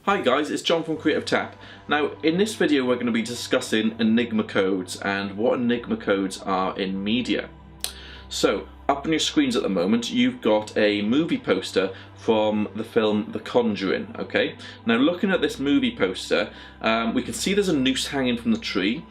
Hi guys, it's John from Creative Tap. Now in this video we're going to be discussing Enigma codes and what Enigma codes are in media. So up on your screens at the moment you've got a movie poster from the film The Conjuring, okay? Now looking at this movie poster we can see there's a noose hanging from the tree.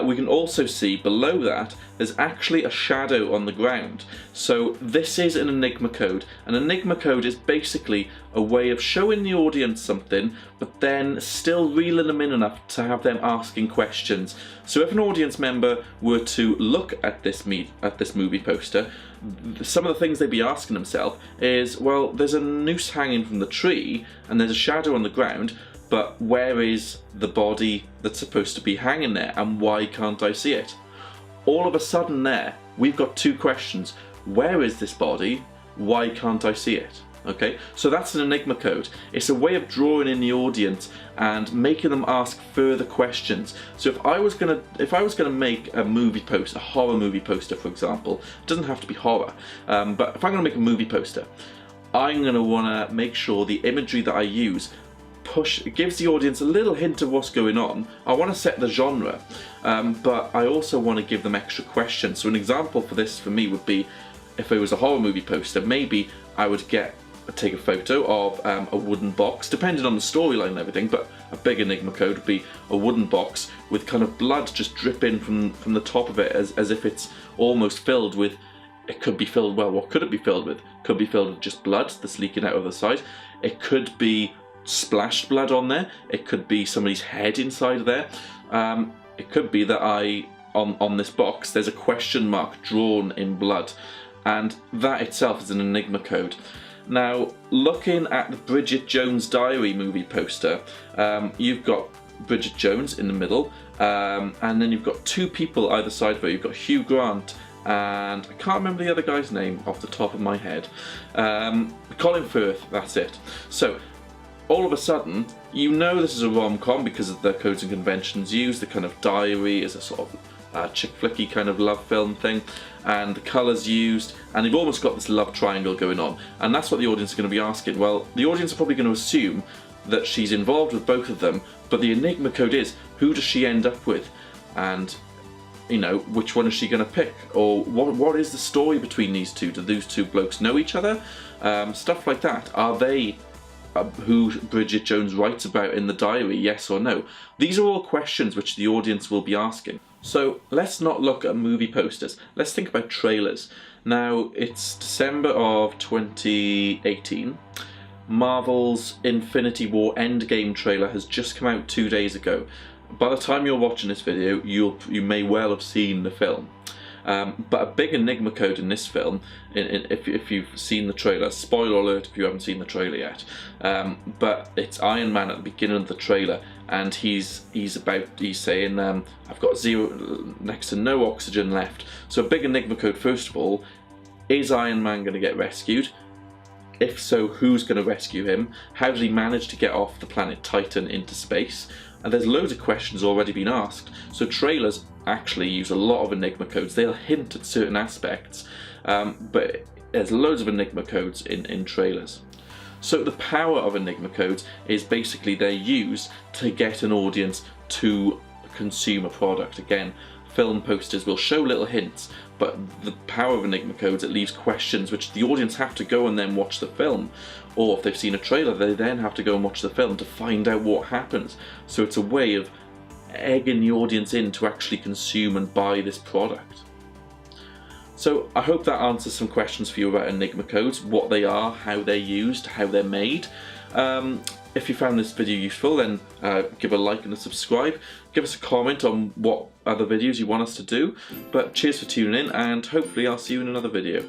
We can also see below that there's actually a shadow on the ground. So this is an Enigma code. An Enigma code is basically a way of showing the audience something but then still reeling them in enough to have them asking questions. So if an audience member were to look at this movie poster, some of the things they'd be asking themselves is, well, there's a noose hanging from the tree and there's a shadow on the ground, but where is the body that's supposed to be hanging there and why can't I see it? All of a sudden there, we've got two questions. Where is this body? Why can't I see it? Okay, so that's an Enigma code. It's a way of drawing in the audience and making them ask further questions. So if I was gonna make a movie poster, a horror movie poster for example, it doesn't have to be horror, but if I'm gonna make a movie poster, I'm gonna wanna make sure the imagery that I use gives the audience a little hint of what's going on. I want to set the genre, but I also want to give them extra questions. So an example for this for me would be, if it was a horror movie poster, maybe I would take a photo of a wooden box, depending on the storyline and everything, but a big Enigma code would be a wooden box with kind of blood just dripping from the top of it as if it's almost filled with, it could be filled, well, what could it be filled with? It could be filled with just blood that's leaking out of the side. It could be splashed blood on there. It could be somebody's head inside there. It could be that on this box there's a question mark drawn in blood, and that itself is an Enigma code. Now looking at the Bridget Jones' Diary movie poster, you've got Bridget Jones in the middle, and then you've got two people either side of her. You've got Hugh Grant and I can't remember the other guy's name off the top of my head. Colin Firth, that's it. So all of a sudden, you know this is a rom-com because of the codes and conventions used. The kind of diary is a sort of chick flicky kind of love film thing, and the colours used, and you've almost got this love triangle going on, and that's what the audience are going to be asking. Well, the audience are probably going to assume that she's involved with both of them, but the Enigma code is, who does she end up with? And you know, which one is she going to pick? Or what is the story between these two? Do those two blokes know each other? Stuff like that. Are they who Bridget Jones writes about in the diary, yes or no? These are all questions which the audience will be asking. So let's not look at movie posters, let's think about trailers. Now it's December of 2018. Marvel's Infinity War Endgame trailer has just come out 2 days ago. By the time you're watching this video, you may well have seen the film. But a big Enigma code in this film, if you've seen the trailer, spoiler alert if you haven't seen the trailer yet, but it's Iron Man at the beginning of the trailer, and he's saying, I've got next to no oxygen left. So a big Enigma code, first of all, is Iron Man going to get rescued? If so, who's going to rescue him? How did he manage to get off the planet Titan into space? And there's loads of questions already been asked. So trailers actually use a lot of Enigma codes. They'll hint at certain aspects, but there's loads of Enigma codes in trailers. So the power of Enigma codes is basically they're used to get an audience to consume a product. Again, film posters will show little hints, but the power of Enigma codes, it leaves questions which the audience have to go and then watch the film. Or if they've seen a trailer, they then have to go and watch the film to find out what happens. So it's a way of egging the audience in to actually consume and buy this product. So I hope that answers some questions for you about Enigma codes, what they are, how they're used, how they're made. If you found this video useful, then give a like and a subscribe. Give us a comment on what other videos you want us to do. But cheers for tuning in, and hopefully I'll see you in another video.